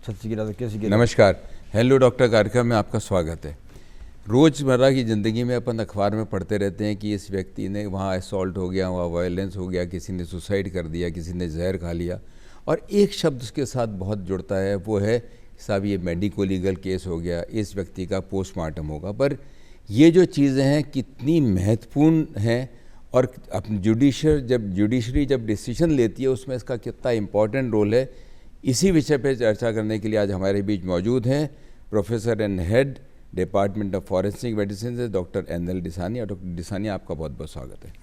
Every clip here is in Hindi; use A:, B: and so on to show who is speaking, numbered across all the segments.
A: सत श्री अकाल, कैसी गिरा?
B: नमस्कार। हेलो डॉक्टर कार्यक्रम में आपका स्वागत है। रोज़मर्रा की ज़िंदगी में अपन अखबार में पढ़ते रहते हैं कि इस व्यक्ति ने वहाँ असॉल्ट हो गया, वहाँ वायलेंस हो गया, किसी ने सुसाइड कर दिया, किसी ने जहर खा लिया, और एक शब्द उसके साथ बहुत जुड़ता है, वो है साहब ये मेडिको लीगल केस हो गया, इस व्यक्ति का पोस्टमार्टम होगा। पर ये जो चीज़ें हैं कितनी महत्वपूर्ण हैं, और अपनी जुडिशरी जब डिसीजन लेती है उसमें इसका कितना इम्पोर्टेंट रोल है, इसी विषय पर चर्चा करने के लिए आज हमारे बीच मौजूद हैं professor and head department of forensic medicine से डॉक्टर एनएल डिसानी। और डॉक्टर डिसानी, आपका बहुत बहुत स्वागत है।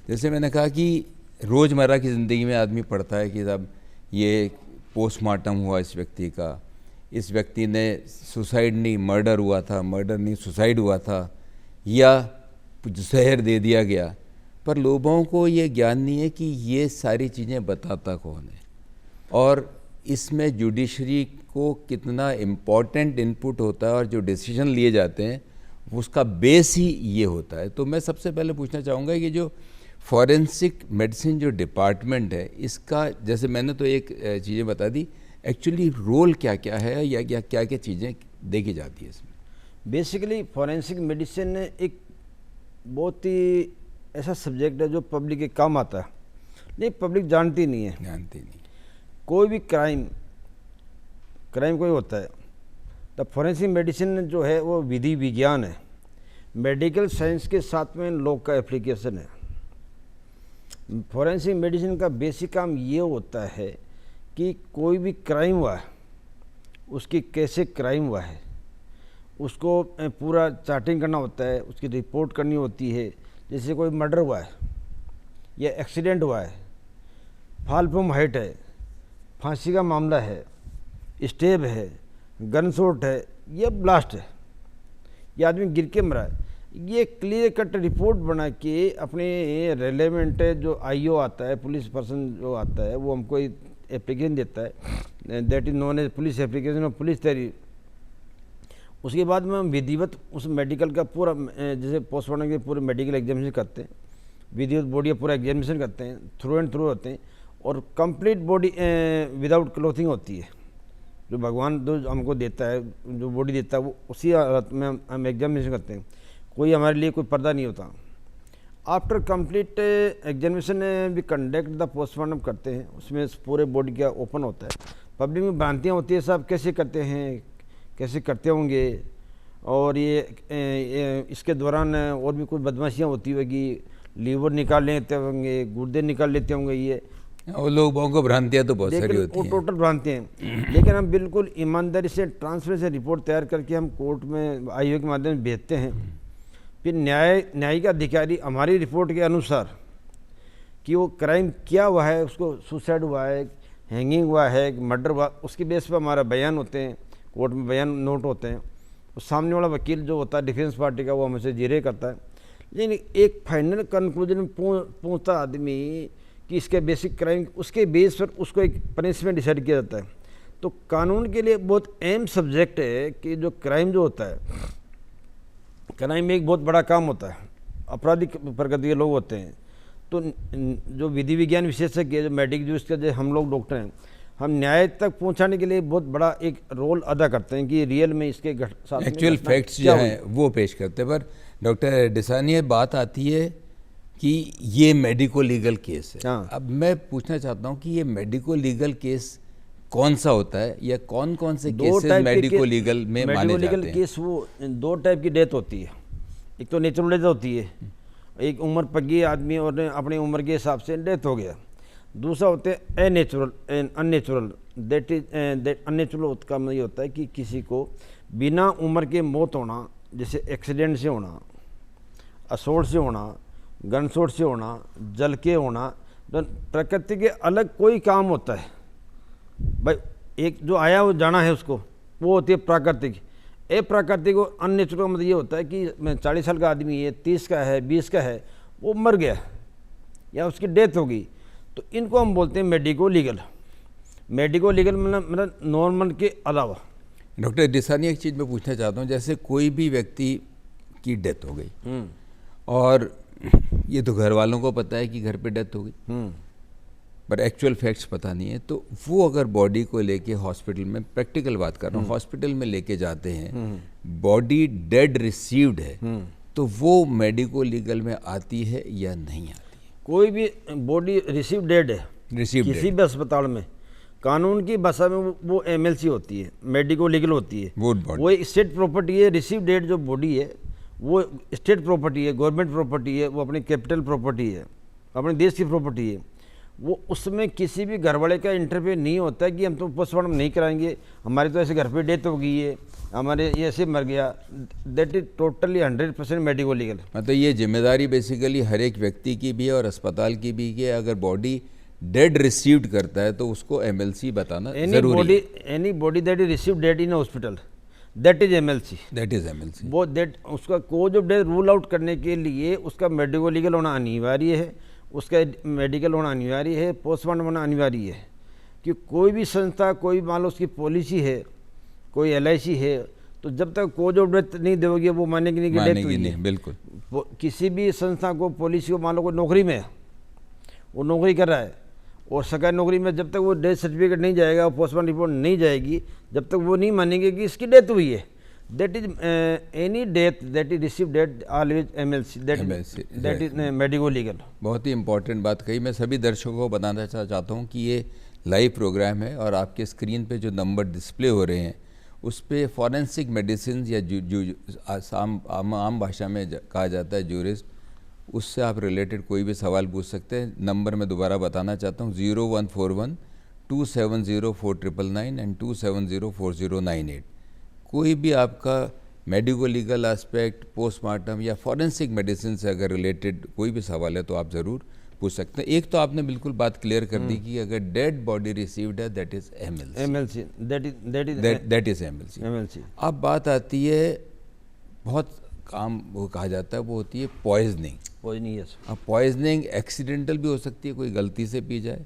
B: जैसे मैंने कहा कि रोज़मर्रा की ज़िंदगी में आदमी पढ़ता है कि साहब ये पोस्टमार्टम हुआ इस व्यक्ति का, इस व्यक्ति ने सुसाइड नहीं मर्डर हुआ था, मर्डर नहीं सुसाइड हुआ था, या जहर दे दिया गया। पर लोगों को ये ज्ञान नहीं है कि ये सारी चीज़ें बताता कौन है, और इसमें जुडिशरी को कितना इम्पॉर्टेंट इनपुट होता है, और जो डिसीजन लिए जाते हैं उसका बेस ही ये होता है। तो मैं सबसे पहले पूछना चाहूँगा कि जो फॉरेंसिक मेडिसिन जो डिपार्टमेंट है, इसका जैसे मैंने तो एक चीज़ें बता दी, एक्चुअली रोल क्या क्या है या क्या क्या चीज़ें देखी जाती है इसमें?
A: बेसिकली फॉरेंसिक मेडिसिन एक बहुत ही ऐसा सब्जेक्ट है जो पब्लिक के काम आता है, नहीं पब्लिक जानती नहीं है। कोई भी क्राइम कोई होता है, तो फॉरेंसिक मेडिसिन जो है वो विधि विज्ञान है, मेडिकल साइंस के साथ में लॉ का एप्लीकेशन है। फॉरेंसिक मेडिसिन का बेसिक काम ये होता है कि कोई भी क्राइम हुआ है, उसकी कैसे क्राइम हुआ है उसको पूरा चार्टिंग करना होता है, उसकी रिपोर्ट करनी होती है। जैसे कोई मर्डर हुआ है या एक्सीडेंट हुआ है, फॉल फ्रॉम हाइट है, फांसी का मामला है, स्टेब है, गन शॉट है, ये ब्लास्ट है, ये आदमी गिर के मरा है, ये क्लियर कट रिपोर्ट बना के अपने रेलेवेंट जो आईओ आता है, पुलिस पर्सन जो आता है, वो हमको एप्लीकेशन देता है, that is known as police application और पुलिस तहरीर। उसके बाद में हम विधिवत उस मेडिकल का पूरा, जैसे पोस्टमार्टम के पूरे मेडिकल एग्जामिनेशन करते हैं, विधिवत बॉडी का पूरा एग्जामिनेशन करते हैं, थ्रू एंड थ्रू होते हैं, और कंप्लीट बॉडी विदाउट क्लोथिंग होती है। जो भगवान जो हमको देता है, जो बॉडी देता है, वो उसी हालत में हम एग्जामिनेशन करते हैं। कोई हमारे लिए कोई पर्दा नहीं होता। आफ्टर कंप्लीट एग्जामिनेशन भी कंडक्ट द पोस्टमार्टम करते हैं, उसमें पूरे बॉडी का ओपन होता है। पब्लिक में भ्रांतियाँ होती है, साहब कैसे करते हैं, कैसे करते होंगे, और ये इसके दौरान और भी कुछ बदमाशियाँ होती होगी, लीवर निकाल लेते होंगे, गुर्दे निकाल लेते होंगे, ये
B: और लोगों को भ्रांतियाँ तो बहुत सारी होती हैं,
A: टोटल भ्रांतियाँ हैं। लेकिन हम बिल्कुल ईमानदारी से ट्रांसपेरेंसी से रिपोर्ट तैयार करके हम कोर्ट में आईओ के माध्यम से भेजते हैं। फिर न्यायिक अधिकारी हमारी रिपोर्ट के अनुसार कि वो क्राइम क्या हुआ है, उसको सुसाइड हुआ है, हैंगिंग हुआ है, मर्डर हुआ, उसकी बेस पर हमारा बयान होते हैं, कोर्ट में बयान नोट होते हैं। और सामने वाला वकील जो होता है डिफेंस पार्टी का, वो हमसे जिरे करता है। लेकिन एक फाइनल कंक्लूजन में पहुँचता आदमी कि इसके बेसिक क्राइम, उसके बेस पर उसको एक पनिशमेंट डिसाइड किया जाता है। तो कानून के लिए बहुत अहम सब्जेक्ट है कि जो क्राइम जो होता है, क्राइम में एक बहुत बड़ा काम होता है, आपराधिक प्रकृति के लोग होते हैं। तो जो विधि विज्ञान विशेषज्ञ, जो मेडिक, जो इसका जो हम लोग डॉक्टर हैं, हम न्याय तक पहुंचाने के लिए बहुत बड़ा एक रोल अदा करते हैं कि रियल में इसके
B: एक्चुअल फैक्ट्स जो हैं वो पेश करते हैं। पर डॉक्टर डिसानी, बात आती है कि ये मेडिको लीगल केस है।
A: हाँ।
B: अब मैं पूछना चाहता हूँ कि ये मेडिको लीगल केस कौन सा होता है, या कौन कौन से केसेस मेडिको लीगल में माने जाते हैं?
A: मेडिको लीगल केस वो दो टाइप की डेथ होती है। एक तो नेचुरल डेथ होती है, एक उम्र पगी आदमी और अपनी उम्र के हिसाब से डेथ हो गया। दूसरा होते हैं अननेचुरल। दैट अननेचुरल का मतलब ये होता है कि किसी को बिना उम्र के मौत होना, जैसे एक्सीडेंट से होना, असोल्ट से होना, गन शॉट से होना, जल के होना। तो प्रकृति के अलग कोई काम होता है भाई, एक जो आया वो जाना है उसको, वो होती है प्राकृतिक। अप्राकृतिक को अननेचुरल का मतलब ये होता है कि मैं 40 साल का आदमी है, 30 का है, 20 का है, वो मर गया या उसकी डेथ हो गई, तो इनको हम बोलते हैं मेडिको लीगल। मेडिको लीगल मतलब नॉर्मल के अलावा।
B: डॉक्टर डिसानी, एक चीज़ मैं पूछना चाहता हूँ, जैसे कोई भी व्यक्ति की डेथ हो गई, और ये तो घर वालों को पता है कि घर पे डेथ हो गई, पर एक्चुअल फैक्ट्स पता नहीं है। तो वो अगर बॉडी को लेके हॉस्पिटल में, प्रैक्टिकल बात कर रहा हूँ, हॉस्पिटल में लेके जाते हैं, बॉडी डेड रिसीव्ड है, तो वो मेडिको लीगल में आती है या नहीं आती?
A: कोई भी बॉडी रिसीव डेड है किसी भी अस्पताल में, कानून की भाषा में वो एमएलसी होती है, मेडिको लीगल होती है। वो एक स्टेट प्रॉपर्टी है। रिसीव डेड जो बॉडी है वो स्टेट प्रॉपर्टी है, गवर्नमेंट प्रॉपर्टी है, वो अपनी कैपिटल प्रॉपर्टी है, अपने देश की प्रॉपर्टी है। वो उसमें किसी भी घर वाले का इंटरफेयर नहीं होता है कि हम तो पोस्टमार्टम नहीं कराएंगे, हमारे तो ऐसे घर पे डेथ हो गई है, हमारे ये ऐसे मर गया। That is totally 100% medico legal.
B: मतलब ये जिम्मेदारी बेसिकली हर एक व्यक्ति की भी है और अस्पताल की भी कि अगर बॉडी डेड रिसीव्ड करता है तो उसको एमएलसी बताना जरूरी है।
A: Any body that is received dead in hospital, that is MLC.
B: That is MLC.
A: वो दैट उसका cause of death rule out करने के लिए उसका मेडिको लीगल होना अनिवार्य है, उसका मेडिकल होना अनिवार्य है, पोस्टमार्टम होना अनिवार्य है। कि कोई भी संस्था, कोई मान लो उसकी पॉलिसी है, कोई LIC है, तो जब तक कोज ऑफ डेथ नहीं दोगे वो मानेगी नहीं कि डेथ हुई है।
B: बिल्कुल।
A: किसी भी संस्था को, पॉलिसी को, मान लो कोई नौकरी में है, वो नौकरी कर रहा है और सरकारी नौकरी में जब तक वो डेथ सर्टिफिकेट नहीं जाएगा, पोस्टमार्टम रिपोर्ट नहीं जाएगी, जब तक वो नहीं मानेंगे कि इसकी डेथ हुई है। That is any death that is receive death always MLC, that is medico legal.
B: बहुत ही इंपॉर्टेंट बात कही। मैं सभी दर्शकों को बताना चाहता हूँ कि ये लाइव प्रोग्राम है और आपके स्क्रीन पे जो नंबर डिस्प्ले हो रहे हैं उस पर फॉरेंसिक मेडिसिन या आम भाषा में कहा जाता है जूरिस्ट, उससे आप रिलेटेड कोई भी सवाल पूछ सकते हैं। नंबर मैं दोबारा बताना चाहता हूँ, 0141 270 4999 एंड 270 4098। कोई भी आपका मेडिको लीगल एस्पेक्ट, पोस्टमार्टम या फॉरेंसिक मेडिसिन से अगर रिलेटेड कोई भी सवाल है तो आप ज़रूर पूछ सकते हैं। एक तो आपने बिल्कुल बात क्लियर कर दी कि अगर डेड बॉडी रिसीव्ड है that is MLC, that is MLC. अब बात आती है, बहुत काम वो कहा जाता है, वो होती है पॉइजनिंग। अब पॉइजनिंग एक्सीडेंटल भी हो सकती है, कोई गलती से पी जाए,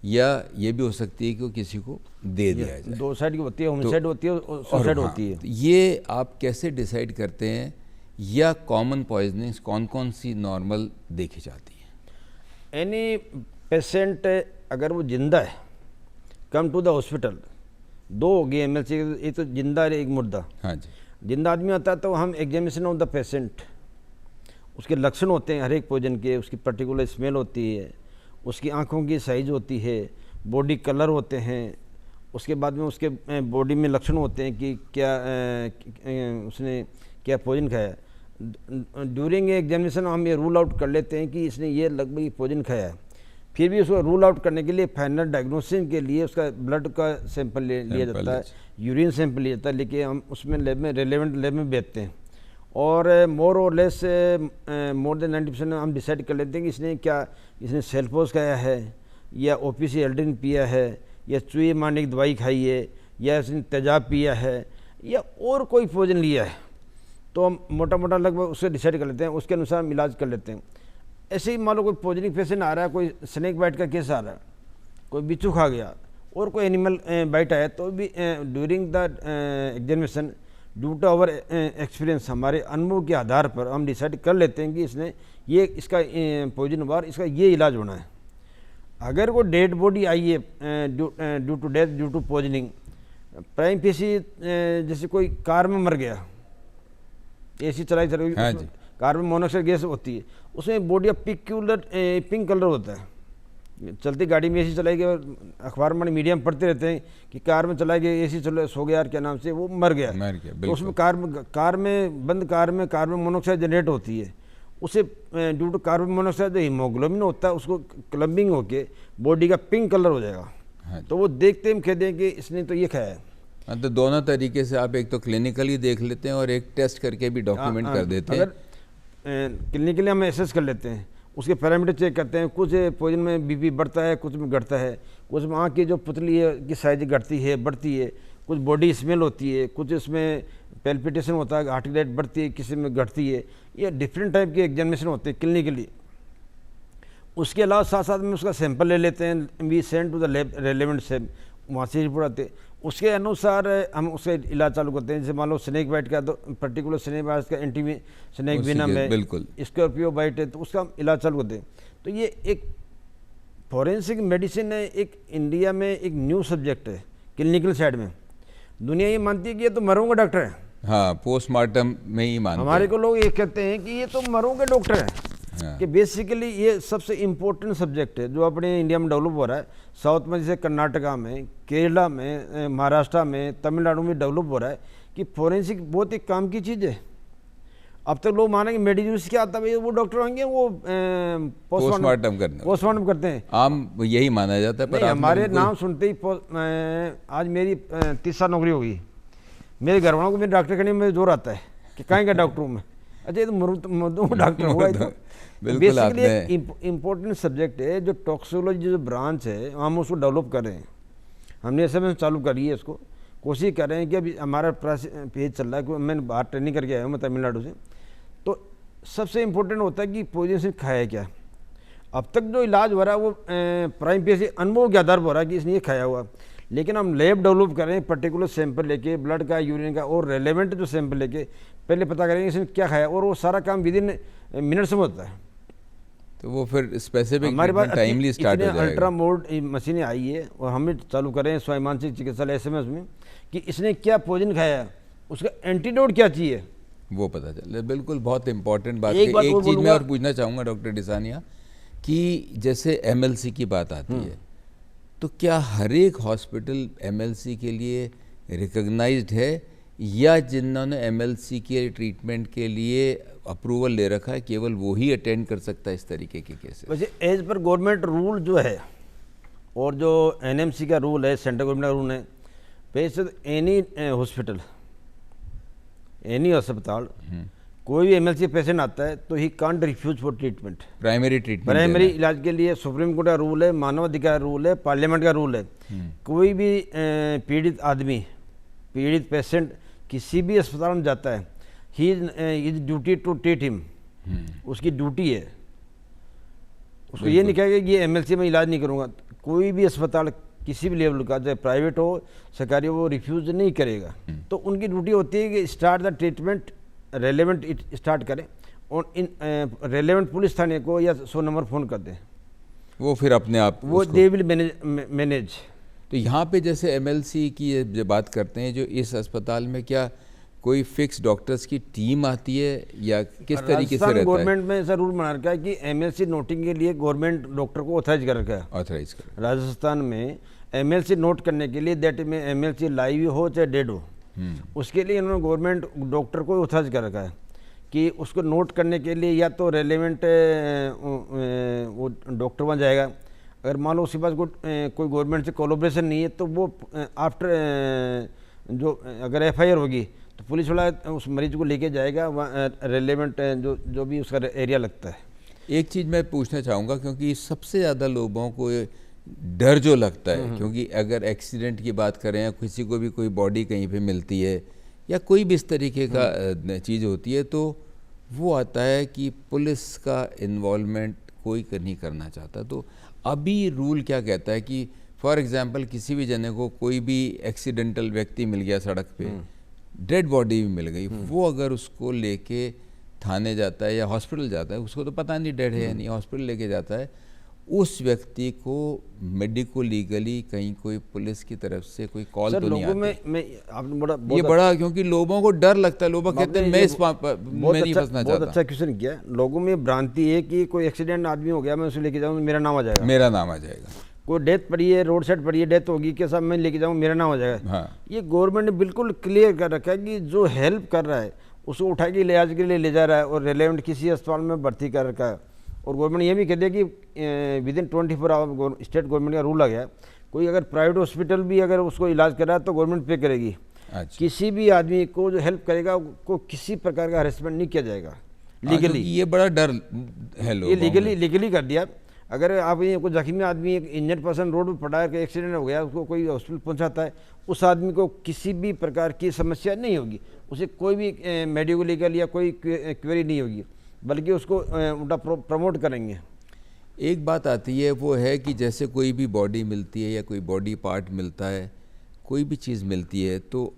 B: या ये भी हो सकती है कि वो किसी को दे दिया जाए।
A: दो साइड की होती है, होमसाइड होती है, सुसाइड होती है।
B: ये आप कैसे डिसाइड करते हैं, या कॉमन पॉइजनिंग्स कौन कौन सी नॉर्मल देखी जाती हैं?
A: एनी पेशेंट अगर वो जिंदा है, कम टू द हॉस्पिटल, दो हो गए एमएलसी, एक तो जिंदा है, एक मुर्दा।
B: हाँ जी।
A: जिंदा आदमी आता है तो हम एग्जामिनेशन ऑफ द पेशेंट, उसके लक्षण होते हैं हर एक पॉइजन के, उसकी पर्टिकुलर स्मेल होती है, उसकी आंखों की साइज होती है, बॉडी कलर होते हैं, उसके बाद में उसके बॉडी में लक्षण होते हैं कि क्या उसने क्या पॉइजन खाया। ड्यूरिंग एग्जामिनेशन हम ये रूल आउट कर लेते हैं कि इसने ये लगभग पॉइजन खाया है। फिर भी उसको रूल आउट करने के लिए फाइनल डायग्नोसिस के लिए उसका ब्लड का सैंपल लिया जाता है, यूरिन सैंपल लिया जाता है, लेके हम उसमें लैब में, रेलेवेंट लैब में भेजते हैं। और मोर और लेस मोर देन 90% हम डिसाइड कर लेते हैं कि इसने सेल्फोस खाया है, या OPC एल्ड्रिन पिया है, या चूहे मारने की दवाई खाई है, या इसने तेजाब पिया है, या और कोई पॉइजन लिया है। तो हम मोटा मोटा लगभग उससे डिसाइड कर लेते हैं, उसके अनुसार हम इलाज कर लेते हैं। ऐसे ही मान लो कोई पॉइजनिंग पेशेंट आ रहा है, कोई स्नेक बाइट का केस आ रहा है, कोई बिच्छू खा गया और कोई एनिमल बाइट आया, तो भी during the examination due to our experience, हमारे अनुभव के आधार पर हम डिसाइड कर लेते हैं कि इसका पॉइजन हुआ और इसका ये इलाज होना है। अगर कोई डेड बॉडी आई है due to death due to poisoning, prima facie जैसे कोई कार में मर गया, AC चलाई
B: हाँ जी,
A: कार में मोनोऑक्साइड गैस होती है, उसमें बॉडी का पिंक कलर होता है। चलती गाड़ी में AC चलाई गई, अखबार में मीडिया में पढ़ते रहते हैं कि कार में चलाई गई, AC चलो सो गया यार, क्या नाम से, वो मर गया। तो उसमें बंद कार में कार्बन मोनोऑक्साइड जनरेट होती है, उसे ड्यू टू कार्बन मोनोऑक्साइड जो हीमोग्लोबिन होता है उसको क्लबिंग होके बॉडी का पिंक कलर हो जाएगा।
B: हाँ,
A: तो वो देखते हम कहते हैं कि इसने तो ये खाया है।
B: तो दोनों तरीके से आप एक तो क्लिनिकली देख लेते हैं और एक टेस्ट करके भी डॉक्यूमेंट कर देते हैं।
A: अगर क्लिनिकली हम एसेस कर लेते हैं, उसके पैरामीटर चेक करते हैं, कुछ पॉइजन में BP बढ़ता है, कुछ में घटता है, कुछ में आँख की जो पुतली है की साइज घटती है बढ़ती है, कुछ बॉडी स्मेल होती है, कुछ इसमें पैल्पिटेशन होता है, हार्ट रेट बढ़ती है, किसी में घटती है। ये डिफरेंट टाइप के एग्जामिनेशन होते हैं क्लिनिकली। उसके अलावा साथ साथ में उसका सैंपल ले लेते हैं, we send to the lab relevant से, वहाँ से रिपोर्ट आते हैं, उसके अनुसार हम उसका इलाज चालू करते हैं। जैसे मान लो स्नेक बाइट का, तो पर्टिकुलर स्नेक बाइट का एंटी स्नेक विनम है,
B: बिल्कुल
A: स्कॉर्पियो बाइट है, तो उसका इलाज चालू करते हैं। तो ये एक फॉरेंसिक मेडिसिन एक इंडिया में एक न्यू सब्जेक्ट है क्लिनिकल साइड में। दुनिया ये मानती है कि ये तो मरों का डॉक्टर है।
B: हाँ, पोस्टमार्टम में ही मानते हैं।
A: हमारे को लोग ये कहते हैं कि ये तो मरों के डॉक्टर है।
B: हाँ।
A: कि बेसिकली ये सबसे इम्पोर्टेंट सब्जेक्ट है जो अपने इंडिया में डेवलप हो रहा है। साउथ में जैसे कर्नाटका में, केरला में, महाराष्ट्र में, तमिलनाडु में डेवलप हो रहा है कि फॉरेंसिक बहुत ही काम की चीज़ है। अब तक लोग मानेंगे मेडिकल से क्या आता है, वो डॉक्टर होंगे वो
B: पोस्टमार्टम
A: करते हैं।
B: आम यही माना जाता है। पर
A: हमारे नाम सुनते ही आज मेरी 30 साल नौकरी होगी, मेरे घर वालों को मेरे डॉक्टर करने में जोर आता है कि कहीं का डॉक्टर हूँ मैं। अच्छा, ये तो मर्दों डॉक्टर होगा। तो बेसिकली इम्पोर्टेंट सब्जेक्ट है जो टॉक्सिकोलॉजी जो ब्रांच है हम उसको डेवलप कर रहे हैं। हमने ऐसे में चालू करी है, इसको कोशिश कर रहे हैं कि अभी हमारा पेज चल रहा है कि मैं बाहर ट्रेनिंग करके आया हूँ मैं तमिलनाडु से। तो सबसे इम्पोर्टेंट होता है कि पोजीशन खाया क्या। अब तक जो इलाज हो रहा है वो प्राइम पे से अनुभव के आधार पर हो रहा है कि इसने ये खाया हुआ, लेकिन हम लैब डेवलप कर रहे हैं पर्टिकुलर सैंपल लेके, ब्लड का, यूरिन का और रेलेवेंट जो सैंपल लेके पहले पता करेंगे इसने क्या खाया, और वो सारा काम विद इन मिनट्स में होता है।
B: तो वो फिर स्पेसिफिक
A: हमारे पास
B: टाइमली स्टार्ट हो जाएगा।
A: अल्ट्रा मोड मशीनें आई है और हमें चालू कर रहे हैं स्वास्थ्य मानसिक चिकित्सालय SMS में कि इसने क्या पोजन खाया, उसका एंटीडोट क्या चाहिए
B: वो पता चले। बिल्कुल, बहुत इंपॉर्टेंट बात है। एक चीज़ मैं और पूछना चाहूँगा डॉक्टर डिसानिया कि जैसे MLC की बात आती है तो क्या हर एक हॉस्पिटल MLC के लिए रिकॉग्नाइज्ड है, या जिन्होंने MLC के ट्रीटमेंट के लिए अप्रूवल ले रखा है केवल वो ही अटेंड कर सकता है इस तरीके के केसेस?
A: वैसे एज पर गवर्नमेंट रूल जो है और जो NMC का रूल है, सेंट्रल गवर्नमेंट का रूल है, वैसे एनी हॉस्पिटल, एनी अस्पताल, कोई भी MLC पेशेंट आता है तो he can't refuse for treatment. Primary इलाज के लिए सुप्रीम कोर्ट का रूल है, मानवाधिकार रूल है, पार्लियामेंट का रूल है। कोई भी पीड़ित आदमी, पीड़ित पेशेंट किसी भी अस्पताल में जाता है, he is duty to treat him, उसकी ड्यूटी है। उसको ये नहीं कहेगा कि ये MLC में इलाज नहीं करूँगा। कोई भी अस्पताल किसी भी लेवल का, चाहे प्राइवेट हो सरकारी हो, वो रिफ्यूज नहीं करेगा। तो उनकी ड्यूटी होती है कि start the treatment, relevant start करें और इन रेलेवेंट पुलिस थाने को या 100 नंबर फ़ोन कर दें,
B: वो फिर अपने आप
A: वो दे विल मैनेज।
B: तो यहाँ पे जैसे MLC की जो बात करते हैं, जो इस अस्पताल में क्या कोई फिक्स डॉक्टर्स की टीम आती है या किस तरीके से रहता है?
A: गवर्नमेंट में ऐसा रूल बना रखा है कि MLC नोटिंग के लिए गवर्नमेंट डॉक्टर को ऑथराइज कर रखा है।
B: ऑथराइज कर
A: राजस्थान में MLC नोट करने के लिए, दैट में MLC लाइव हो चाहे डेड हो, उसके लिए इन्होंने गवर्नमेंट डॉक्टर को ऑथराइज कर रखा है कि उसको नोट करने के लिए या तो रेलेवेंट वो डॉक्टर वहाँ जाएगा। अगर मान लो उसके पास कोई गवर्नमेंट से कोलैबोरेशन नहीं है तो वो आफ्टर जो अगर FIR होगी तो पुलिस वाला उस मरीज को लेके जाएगा वहाँ रेलेवेंट जो भी उसका एरिया लगता है।
B: एक चीज़ मैं पूछना चाहूँगा, क्योंकि सबसे ज़्यादा लोगों को डर जो लगता है, क्योंकि अगर एक्सीडेंट की बात करें या किसी को भी कोई बॉडी कहीं पे मिलती है या कोई भी इस तरीके का चीज़ होती है तो वो आता है कि पुलिस का इन्वॉल्वमेंट कोई नहीं करना चाहता। तो अभी रूल क्या कहता है कि फॉर एग्जांपल किसी भी जने को कोई भी एक्सीडेंटल व्यक्ति मिल गया सड़क पे, डेड बॉडी भी मिल गई, वो अगर उसको लेके थाने जाता है या हॉस्पिटल जाता है, उसको तो पता नहीं डेड है या नहीं, हॉस्पिटल लेके जाता है, उस व्यक्ति को मेडिको लीगली कहीं कोई पुलिस की तरफ से कोई कॉल तो नहीं आती? ये बड़ा क्योंकि लोगों को डर लगता है, लोग कहते हैं मैं नहीं फंसना चाहता।
A: बहुत अच्छा क्वेश्चन किया। लोगों में भ्रांति है कि कोई एक्सीडेंट आदमी हो गया मैं उसे लेके जाऊँ मेरा नाम आ जाएगा,
B: मेरा नाम आ जाएगा।
A: कोई डेथ पड़ी है, रोड साइड पड़ी है, डेथ होगी, के साथ मैं लेके जाऊँ मेरा नाम आ जाएगा।
B: हाँ।
A: ये गवर्नमेंट ने बिल्कुल क्लियर कर रखा है कि जो हेल्प कर रहा है उसको उठा के इलाज के लिए ले जा रहा है और रेलेवेंट किसी अस्पताल में भर्ती कर रखा है। और गवर्नमेंट ये भी कह दिया कि within 24 hour state government का रूल आ गया, कोई अगर प्राइवेट हॉस्पिटल भी अगर उसको इलाज कर रहा है तो गवर्नमेंट पे करेगी।
B: अच्छा।
A: किसी भी आदमी को जो हेल्प करेगा को किसी प्रकार का हरेसमेंट नहीं किया जाएगा लीगली।
B: ये बड़ा डर है लोगों
A: ये लीगली कर दिया। अगर आप ये कोई जख्मी आदमी, एक इंजर्ड पर्सन रोड पर पड़ा है, एक्सीडेंट हो गया, उसको कोई हॉस्पिटल पहुंचाता है, उस आदमी को किसी भी प्रकार की समस्या नहीं होगी, उसे कोई भी मेडिको लीगल या कोई क्वेरी नहीं होगी, बल्कि उसको उल्टा प्रमोट करेंगे।
B: एक बात आती है वो है कि जैसे कोई भी बॉडी मिलती है या कोई बॉडी पार्ट मिलता है, कोई भी चीज़ मिलती है, तो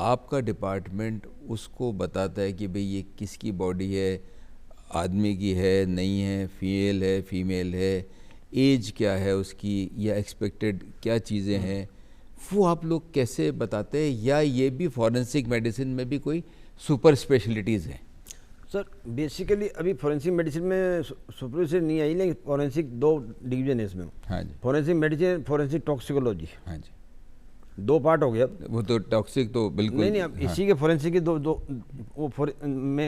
B: आपका डिपार्टमेंट उसको बताता है कि भाई ये किसकी बॉडी है, आदमी की है, नहीं है, फीमेल है, एज क्या है उसकी या एक्सपेक्टेड क्या चीज़ें हैं, वो आप लोग कैसे बताते हैं? या ये भी फॉरेंसिक मेडिसिन में भी कोई सुपर स्पेशलिटीज़ हैं?
A: सर बेसिकली अभी फॉरेंसिक मेडिसिन में सुपर नहीं आई, लेकिन फॉरेंसिक 2 डिवीजन है इसमें।
B: हाँ जी।
A: Forensic medicine, forensic toxicology.
B: हाँ जी।
A: 2 पार्ट हो गया।
B: वो तो टॉक्सिक तो बिल्कुल
A: नहीं अब
B: हाँ।
A: इसी के फॉरेंसिक के दो वो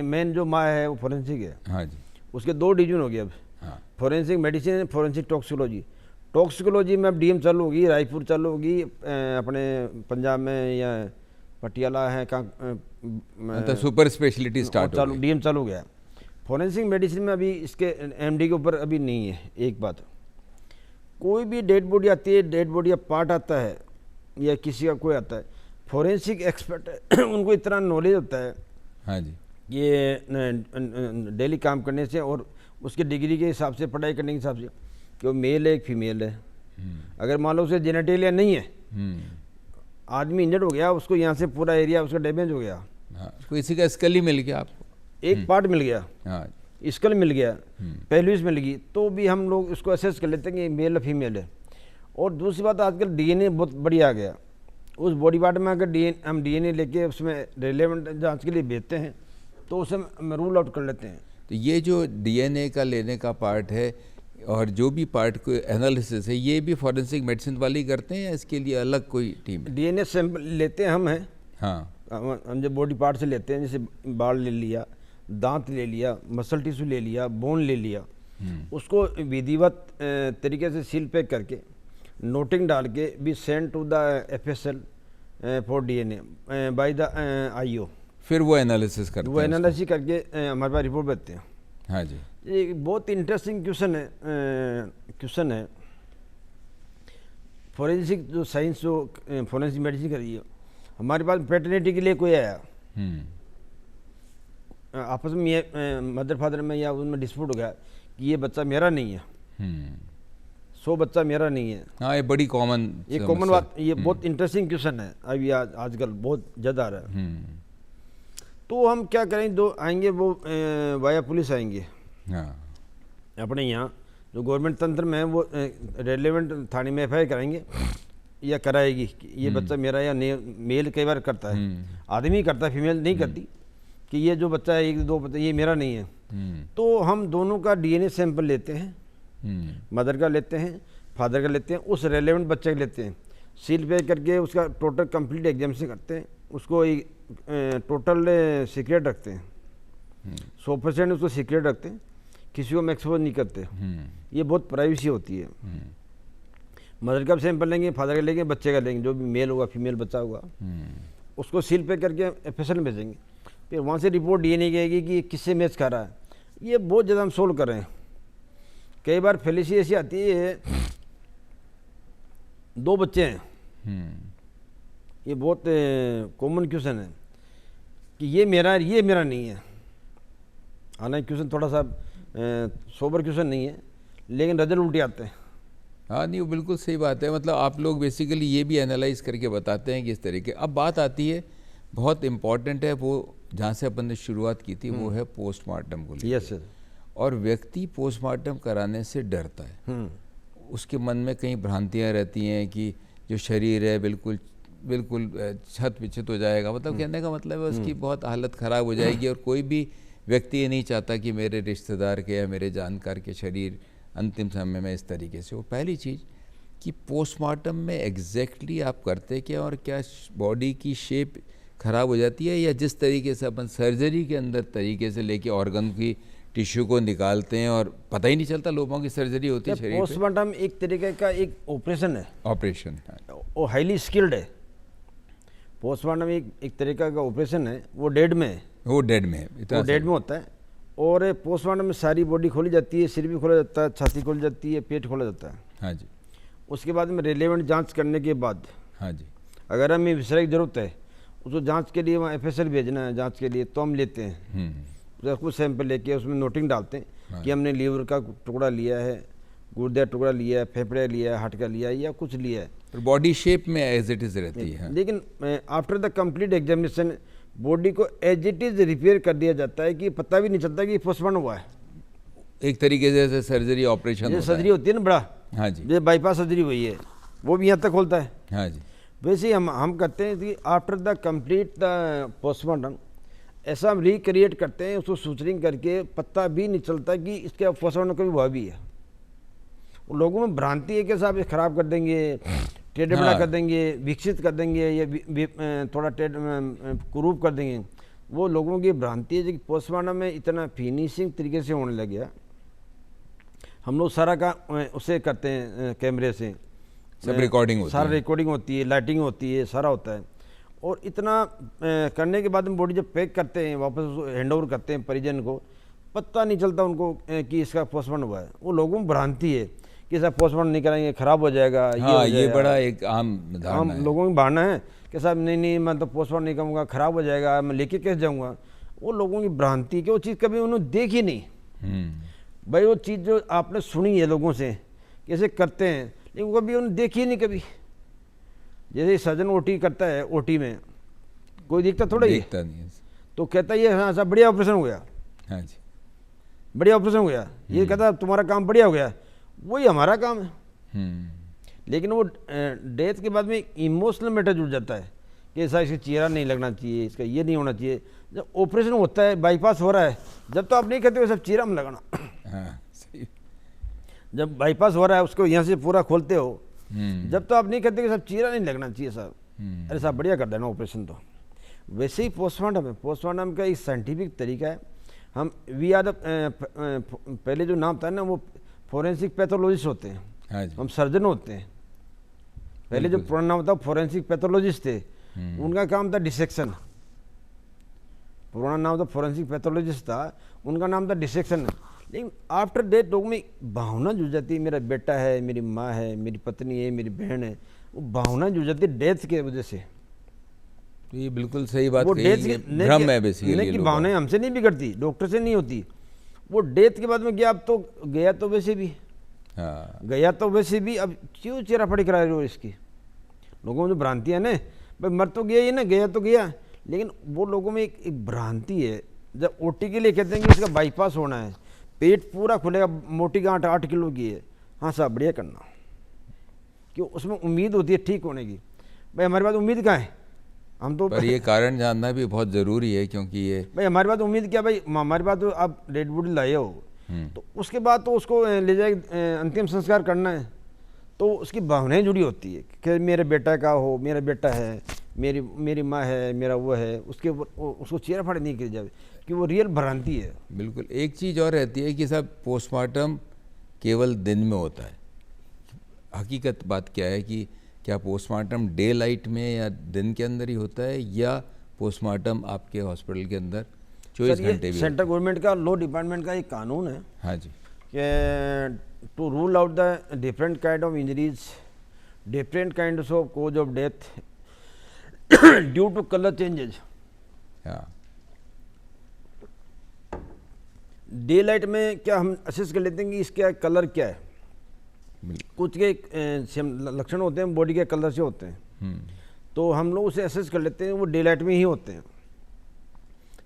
A: मेन जो माँ है वो फॉरेंसिक है।
B: हाँ जी।
A: उसके 2 डिवीजन हो गए अब।
B: हाँ।
A: Forensic medicine, forensic toxicology. Toxicology में अब डीएम चालू होगी, रायपुर चालू होगी, अपने पंजाब में या पटियाला है
B: मतलब सुपर स्पेशलिटी स्टार्ट हो गई।
A: डीएम चालू हो गया। फॉरेंसिक मेडिसिन में अभी इसके एमडी के ऊपर अभी नहीं है। एक बात, कोई भी डेड बॉडी आती है, डेड बॉडी या पार्ट आता है या किसी का कोई आता है, फॉरेंसिक एक्सपर्ट है उनको इतना नॉलेज होता है।
B: हाँ जी।
A: ये डेली काम करने से और उसके डिग्री के हिसाब से, पढ़ाई करने के हिसाब से कि वो मेल है एक फीमेल है। अगर मान लो उसे जेनेटेलिया नहीं है, आदमी इंजर्ड हो गया, उसको यहाँ से पूरा एरिया उसका डैमेज हो गया।
B: हाँ, किसी का स्कल ही मिल गया आपको,
A: एक पार्ट मिल गया।
B: हाँ,
A: स्कल मिल गया, पेल्विस मिल गई, तो भी हम लोग उसको असेस कर लेते हैं कि मेल है फीमेल है। और दूसरी बात, आजकल डीएनए बहुत बढ़िया आ गया। उस बॉडी पार्ट में अगर हम डीएनए लेके उसमें रिलेवेंट जांच के लिए भेजते हैं तो उसे हम रूल आउट कर लेते हैं।
B: तो ये जो डीएनए का लेने का पार्ट है और जो भी पार्ट को एनालिसिस है, ये भी फॉरेंसिक मेडिसिन वाले ही करते हैं या इसके लिए अलग कोई टीम है?
A: डीएनए सैंपल लेते हैं हम हैं।
B: हाँ,
A: हम जब बॉडी पार्ट से लेते हैं, जैसे बाल ले लिया, दांत ले लिया, मसल टिश्यू ले लिया, बोन ले लिया, उसको विधिवत तरीके से सील पैक करके नोटिंग डाल के B send to the FSL for DNA by the IO.
B: फिर वो एनालिसिस करते हैं,
A: वो एनालिसिस करके हमारे पास रिपोर्ट भेजते हैं।
B: हाँ जी।
A: ये बहुत इंटरेस्टिंग क्वेश्चन है। फॉरेंसिक जो साइंस जो फॉरेंसिक मेडिसिन कर रही है, हमारे पास पैटर्निटी के लिए कोई आया, आपस में ये मदर फादर में या उसमें डिस्प्यूट हो गया कि ये बच्चा मेरा नहीं है, 100 बच्चा मेरा नहीं है।
B: हाँ, ये बड़ी कॉमन,
A: ये कॉमन बात, ये बहुत इंटरेस्टिंग क्वेश्चन है, अभी आजकल बहुत ज़्यादा आ रहा है। तो हम क्या करें, दो आएंगे वो वाया पुलिस आएंगे।
B: हाँ,
A: अपने यहाँ जो गवर्नमेंट तंत्र में है वो रेलेवेंट थाने में एफआईआर कराएंगे या कराएगी कि ये बच्चा मेरा या नहीं। मेल कई बार करता है, आदमी करता है, फीमेल नहीं करती, कि ये जो बच्चा है, 1-2 बच्चा ये मेरा नहीं है। तो हम दोनों का डीएनए सैंपल लेते हैं, मदर का लेते हैं, फादर का लेते हैं, उस रेलेवेंट बच्चे का लेते हैं, सील पे करके उसका टोटल कंप्लीट एग्जामिनेशन करते हैं, उसको टोटल सीक्रेट रखते हैं, 100% उसको सीक्रेट रखते हैं, किसी को एक्सपोज नहीं करते। ये बहुत प्राइवेसी होती है। मदर का सैंपल लेंगे, फादर का लेंगे, बच्चे का लेंगे, जो भी मेल होगा फीमेल बच्चा होगा, उसको सील पे करके एफएसएल में भेजेंगे। फिर वहाँ से रिपोर्ट डीएनए की आएगी कि किससे मैच खा रहा है। ये बहुत ज़्यादा हम सोल्व कर रहे हैं। कई बार फेलिसी ऐसी आती है, 2 बच्चे हैं, ये बहुत कॉमन क्वेश्चन है कि ये मेरा नहीं है। हालांकि क्वेश्चन थोड़ा सा सोबर क्वेश्चन नहीं है, लेकिन रिजल्ट उल्टे आते हैं।
B: हाँ, नहीं, वो बिल्कुल सही बात है। मतलब आप लोग बेसिकली ये भी एनालाइज करके बताते हैं कि इस तरीके। अब बात आती है, बहुत इम्पॉर्टेंट है, वो जहाँ से अपन ने शुरुआत की थी, वो है पोस्टमार्टम को लेकर।
A: Yes sir.
B: और व्यक्ति पोस्टमार्टम कराने से डरता है, उसके मन में कई भ्रांतियाँ रहती हैं कि जो शरीर है बिल्कुल छत विच्छित हो जाएगा। मतलब कहने का मतलब है उसकी बहुत हालत ख़राब हो जाएगी। और कोई भी व्यक्ति ये नहीं चाहता कि मेरे रिश्तेदार के या मेरे जानकार के शरीर अंतिम समय में इस तरीके से हो। पहली चीज़ कि पोस्टमार्टम में एग्जैक्टली आप करते क्या, और क्या बॉडी की शेप ख़राब हो जाती है, या जिस तरीके से अपन सर्जरी के अंदर तरीके से लेके ऑर्गन की टिश्यू को निकालते हैं और पता ही नहीं चलता लोगों की सर्जरी होती है शरीर।
A: पोस्टमार्टम एक तरीके का एक ऑपरेशन है।
B: ऑपरेशन
A: वो हाईली स्किल्ड है। पोस्टमार्टम एक तरीका का ऑपरेशन है, वो डेड में है।
B: वो डेड में है,
A: वो डेड में होता है। और पोस्टमार्टम में सारी बॉडी खोली जाती है, सिर भी खोला जाता है, छाती खोली जाती है, पेट खोला जाता है।
B: हाँ जी। उसके
A: बाद में रिलेवेंट जांच करने के बाद,
B: हाँ जी,
A: अगर हमें विसरा की ज़रूरत है, उसको जांच के लिए वहाँ एफएसएल भेजना है जांच के लिए, तो हम लेते हैं कुछ सैंपल लेके उसमें नोटिंग डालते हैं कि हमने लीवर का टुकड़ा लिया है, गुर्दे का टुकड़ा लिया है, फेफड़े लिया है, हार्ट का लिया है, या कुछ लिया है।
B: बॉडी शेप में एज इट इज रहती है।
A: लेकिन after the complete examination body को एज इट इज रिपेयर कर दिया जाता है कि पता भी नहीं चलता कि पोस्टमार्टम हुआ है।
B: एक तरीके से सर्जरी ऑपरेशन
A: ये सर्जरी होती है ना बड़ा,
B: हाँ जी,
A: जैसे बाईपास सर्जरी हुई है वो भी यहाँ तक खोलता है।
B: हाँ जी,
A: वैसे ही हम करते हैं कि after the complete the postmortem ऐसा हम रिक्रिएट करते हैं, उसको सूचरिंग करके पता भी नहीं चलता कि इसके पोस्टमार्टम कभी हुआ भी है। लोगों में भ्रांति है कि साहब ये खराब कर देंगे, टेढ़े बड़ा कर देंगे, विकसित कर देंगे, ये थोड़ा कुरूप कर देंगे। वो लोगों की भ्रांति है कि पोस्टमार्टम में इतना फिनिशिंग तरीके से होने लग गया। हम लोग सारा का उससे करते हैं, कैमरे से
B: सब रिकॉर्डिंग होती है,
A: सारा रिकॉर्डिंग होती है, लाइटिंग होती है, सारा होता है। और इतना करने के बाद में बॉडी जब पैक करते हैं, वापस उसको हैंड ओवर करते हैं परिजन को, पता नहीं चलता उनको कि इसका पोस्टमार्टम हुआ है। वो लोगों में भ्रांति है कि साहब पोस्टमार्टम नहीं कराएंगे खराब हो जाएगा।
B: हाँ, ये बड़ा एक आम
A: लोगों की भावना है कि साहब नहीं मैं तो पोस्टमार्टम नहीं करूँगा, खराब हो जाएगा, मैं लेके कैसे जाऊँगा। वो लोगों की भ्रांति कि वो चीज़ कभी उन्होंने देखी नहीं। भाई वो चीज़ जो आपने सुनी है लोगों से कैसे करते हैं, लेकिन कभी उन्होंने देखी ही नहीं कभी। जैसे सर्जन ओटी करता है, ओटी में कोई देखता थोड़ा ही
B: नहीं,
A: तो कहता है ये हाँ साहब बढ़िया ऑपरेशन हो गया,
B: हाँ जी,
A: बढ़िया ऑपरेशन हो गया, ये कहता तुम्हारा काम बढ़िया हो गया, वही हमारा काम है। लेकिन वो डेथ के बाद में इमोशनल मैटर जुड़ जाता है कि ऐसा इसका चेहरा नहीं लगना चाहिए, इसका ये नहीं होना चाहिए। जब ऑपरेशन होता है, बाईपास हो रहा है, जब तो आप नहीं कहते हो सब चेहरा में लगाना।
B: हाँ, सही।
A: जब बाईपास हो रहा है उसको यहाँ से पूरा खोलते हो, जब तो आप नहीं कहते कि सब चेहरा नहीं लगना चाहिए साहब, अरे साहब बढ़िया कर देना ऑपरेशन। तो वैसे ही पोस्टमार्टम है। पोस्टमार्टम का एक साइंटिफिक तरीका है। हम वी आर पहले जो नाम था ना वो फोरेंसिक पैथोलॉजिस्ट होते हैं,
B: हाँ जी,
A: हम सर्जन होते हैं। पहले जो पुराना नाम था फोरेंसिक पैथोलॉजिस्ट थे, उनका काम था डिसेक्शन। पुराना नाम था फोरेंसिक पैथोलॉजिस्ट था, उनका नाम था डिसेक्शन। लेकिन आफ्टर डेथ लोगों में भावना जुड़ जाती है, मेरा बेटा है, मेरी माँ है, मेरी पत्नी है, मेरी बहन है, वो भावना जुड़ जाती है डेथ की वजह से।
B: ये बिल्कुल सही बात
A: वो
B: कही,
A: डेथ
B: ये भ्रम है बेसिकली।
A: की भावनाएं हमसे नहीं बिगड़ती, डॉक्टर से नहीं होती, वो डेथ के बाद में गया। अब तो गया तो वैसे भी,
B: हाँ,
A: गया तो वैसे भी, अब क्यों चेहरा फड़ी करा रहे हो इसकी। लोगों में जो भ्रांतियाँ ना, भाई मर तो गया ही ना, गया तो गया, लेकिन वो लोगों में एक भ्रांति है। जब ओटी के लिए कहते हैं कि इसका बाईपास होना है, पेट पूरा खुलेगा, मोटी गांठ 8 किलो की है, हाँ साहब बढ़िया करना, क्यों उसमें उम्मीद होती है ठीक होने की। भाई हमारे पास उम्मीद कहाँ है, हम तो
B: पर ये कारण जानना भी बहुत ज़रूरी है, क्योंकि ये
A: भाई हमारे पास उम्मीद क्या, भाई हमारे पास तो आप डेड बॉडी लाए हो, तो उसके बाद तो उसको ले जाए अंतिम संस्कार करना है, तो उसकी भावनाएं जुड़ी होती है कि मेरे बेटा का हो, मेरा बेटा है, मेरी माँ है, मेरा वो है, उसको चेहरा फाड़े नहीं किया जाए, कि वो रियल भ्रांति है।
B: बिल्कुल। एक चीज़ और रहती है कि साहब पोस्टमार्टम केवल दिन में होता है। हकीकत बात क्या है कि क्या पोस्टमार्टम डे लाइट में या दिन के अंदर ही होता है, या पोस्टमार्टम आपके हॉस्पिटल के अंदर 24 घंटे भी?
A: सेंट्रल गवर्नमेंट का लॉ डिपार्टमेंट का एक कानून है,
B: हाँ जी,
A: कि to rule out the different kind of injuries, different kind of cause of death due to colour changes.
B: हाँ,
A: डे लाइट में क्या हम असेस कर लेते हैं कि इसका कलर क्या है, कुछ के लक्षण होते हैं बॉडी के कलर से होते हैं, तो हम लोग उसे असेस कर लेते हैं, वो डे लाइट में ही होते हैं।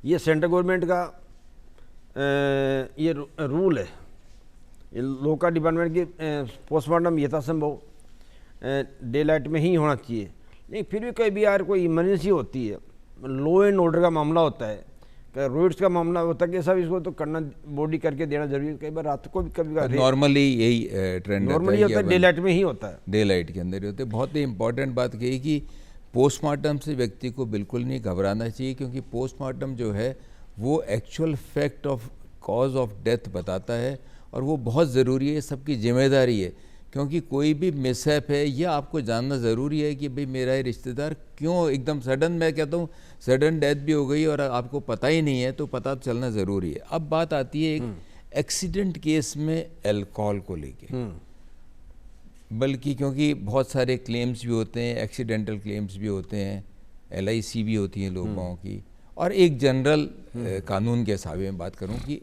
A: ये सेंट्रल गवर्नमेंट का ये रूल है, ये लॉ का डिपार्टमेंट की पोस्टमार्टम यथासंभव डे लाइट में ही होना चाहिए। लेकिन फिर भी कई भी यार कोई इमरजेंसी होती है, लॉ एंड ऑर्डर का मामला होता है, रोड्स का मामला होता है कि सब इसको तो करना, बॉडी करके देना जरूरी है। कई बार रात को भी कभी
B: नॉर्मली यही ट्रेंड
A: नॉर्मली होता है, डे लाइट में ही होता है,
B: डे लाइट के अंदर ही होते हैं। बहुत ही इंपॉर्टेंट बात कही कि पोस्टमार्टम से व्यक्ति को बिल्कुल नहीं घबराना चाहिए, क्योंकि पोस्टमार्टम जो है वो actual fact of cause of death बताता है, और वो बहुत ज़रूरी है, सबकी जिम्मेदारी है। क्योंकि कोई भी मिसहैप है, यह आपको जानना ज़रूरी है कि भाई मेरा ये रिश्तेदार क्यों एकदम सडन, मैं कहता हूँ सडन डेथ भी हो गई और आपको पता ही नहीं है, तो पता चलना ज़रूरी है। अब बात आती है एक एक्सीडेंट केस में अल्कोहल को लेके, बल्कि क्योंकि बहुत सारे क्लेम्स भी होते हैं, एक्सीडेंटल क्लेम्स भी होते हैं, LIC भी होती हैं लोगों की, और एक जनरल कानून के हिसाब में बात करूँ कि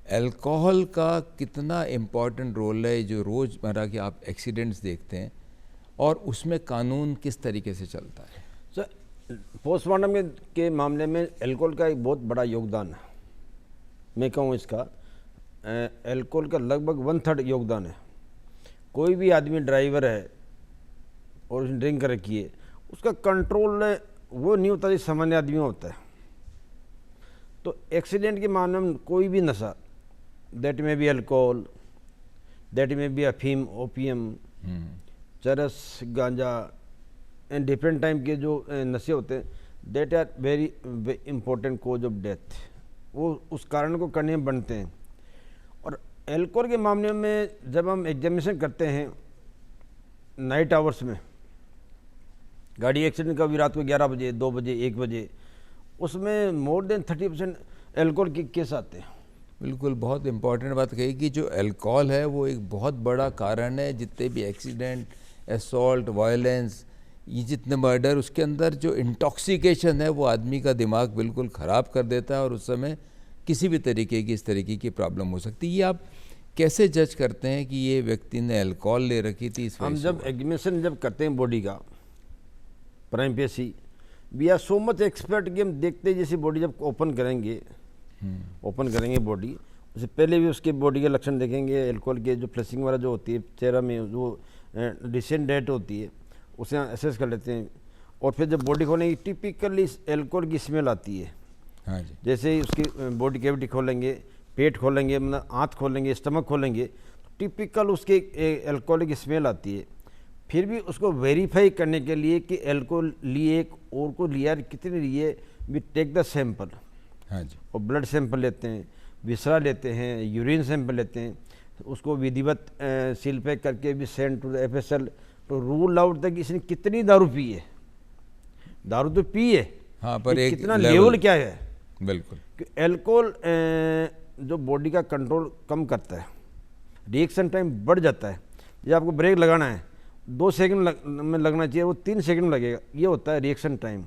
B: अल्कोहल का कितना इम्पॉर्टेंट रोल है, जो रोज़मर्रा के आप एक्सीडेंट्स देखते हैं, और उसमें कानून किस तरीके से चलता है?
A: सर पोस्टमार्टम के मामले में अल्कोहल का एक बहुत बड़ा योगदान है, मैं कहूँ इसका। अल्कोहल का लगभग 1/3 योगदान है। कोई भी आदमी ड्राइवर है और उसने ड्रिंक कर रखी है, उसका कंट्रोल वो नहीं होता जो सामान्य आदमी में होता है। तो एक्सीडेंट के मामले में कोई भी नशा, दैट में भी अल्कोहल, दैट में भी अफीम, ओपियम, चरस, गांजा एंड डिफरेंट टाइप के जो नशे होते हैं, that are very important cause of death. वो उस कारण को करने में बनते हैं। और एल्कोहल के मामले में जब हम एग्जामिनेशन करते हैं नाइट आवर्स में, गाड़ी एक्सीडेंट का भी रात को 11 बजे, 2 बजे, 1 बजे, उसमें मोर देन 30% एल्कोहल के केस आते हैं।
B: बिल्कुल, बहुत इम्पॉर्टेंट बात कही कि जो अल्कोहल है वो एक बहुत बड़ा कारण है। जितने भी एक्सीडेंट, असॉल्ट, वायलेंस, ये जितने मर्डर, उसके अंदर जो इंटॉक्सिकेशन है वो आदमी का दिमाग बिल्कुल ख़राब कर देता है और उस समय किसी भी तरीके की इस तरीके की प्रॉब्लम हो सकती है। ये आप कैसे जज करते हैं कि ये व्यक्ति ने अल्कोहल ले रखी थी? इस
A: हम जब एग्जामिनेशन जब करते हैं बॉडी का prima facie, we are so much expert कि हम देखते हैं जैसे बॉडी जब ओपन करेंगे बॉडी, उससे पहले भी उसके बॉडी के लक्षण देखेंगे। अल्कोहल के जो फ्लशिंग वगैरह जो होती है चेहरा में, जो रिसेंट डेट होती है, उसे असेस कर लेते हैं। और फिर जब बॉडी खोलेंगे, टिपिकली अल्कोहल की स्मेल आती है।
B: हाँ जी।
A: जैसे ही उसकी बॉडी कैविटी खोलेंगे, पेट खोलेंगे, मतलब आँत खोलेंगे, स्टमक खोलेंगे, टिपिकल उसके अल्कोहल की स्मेल आती है। फिर भी उसको वेरीफाई करने के लिए कि अल्कोहल लिए और को लिया कितने लिए, वी टेक द सैंपल।
B: हाँ जी।
A: और ब्लड सैंपल लेते हैं, विसरा लेते हैं, यूरिन सैंपल लेते हैं, उसको विधिवत सील पैक करके भी सेंड टू द FSL तो रूल आउट तक इसने कितनी दारू पी है। दारू तो पी है,
B: हाँ, पर एक
A: कितना लेवल क्या है।
B: बिल्कुल,
A: कि अल्कोहल जो बॉडी का कंट्रोल कम करता है, रिएक्शन टाइम बढ़ जाता है। जब आपको ब्रेक लगाना है 2 सेकंड में लगना चाहिए, वो 3 सेकंड में लगेगा, ये होता है रिएक्शन टाइम।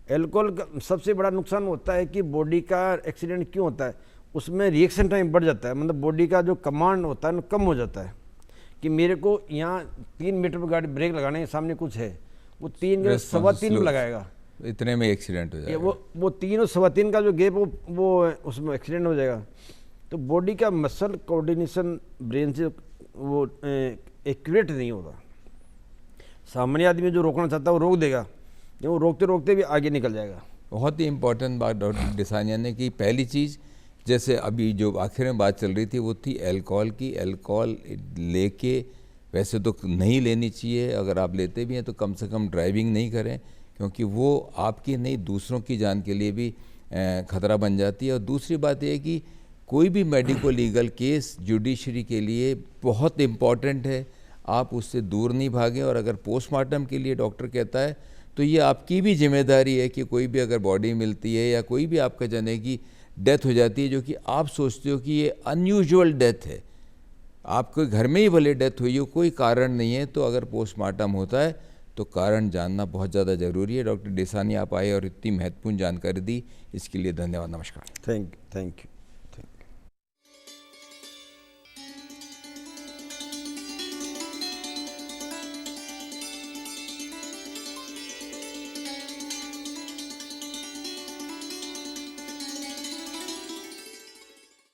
A: अल्कोहल का सबसे बड़ा नुकसान होता है कि बॉडी का एक्सीडेंट क्यों होता है, उसमें रिएक्शन टाइम बढ़ जाता है, मतलब बॉडी का जो कमांड होता है ना कम हो जाता है। कि मेरे को यहाँ 3 मीटर पर गाड़ी ब्रेक लगाना है, सामने कुछ है, वो 3 या 3.25 में लगाएगा,
B: इतने में एक्सीडेंट हो जाएगा।
A: वो 3 और 3.25 का जो गैप वो उसमें एक्सीडेंट हो जाएगा। तो बॉडी का मसल कोऑर्डिनेशन ब्रेन से वो एक्यूरेट नहीं होता। सामान्य आदमी जो रोकना चाहता है वो रोक देगा, वो रोकते रोकते भी आगे निकल जाएगा।
B: बहुत ही इम्पोर्टेंट बात डॉक्टर डिसानिया ने की। पहली चीज़, जैसे अभी जो आखिर में बात चल रही थी वो थी अल्कोहल की। अल्कोहल लेके वैसे तो नहीं लेनी चाहिए, अगर आप लेते भी हैं तो कम से कम ड्राइविंग नहीं करें, क्योंकि वो आपकी नहीं दूसरों की जान के लिए भी खतरा बन जाती है। और दूसरी बात यह है कि कोई भी मेडिको लीगल केस जुडिशरी के लिए बहुत इम्पॉर्टेंट है, आप उससे दूर नहीं भागें। और अगर पोस्टमार्टम के लिए डॉक्टर कहता है तो ये आपकी भी जिम्मेदारी है कि कोई भी अगर बॉडी मिलती है या कोई भी आपका जने की डेथ हो जाती है जो कि आप सोचते हो कि ये अनयूजुअल डेथ है, आपके घर में ही भले डेथ हुई हो, कोई कारण नहीं है, तो अगर पोस्टमार्टम होता है तो कारण जानना बहुत ज़्यादा ज़रूरी है। डॉक्टर डिसानिया आप आए और इतनी महत्वपूर्ण जानकारी दी, इसके लिए धन्यवाद। नमस्कार।
A: Thank you.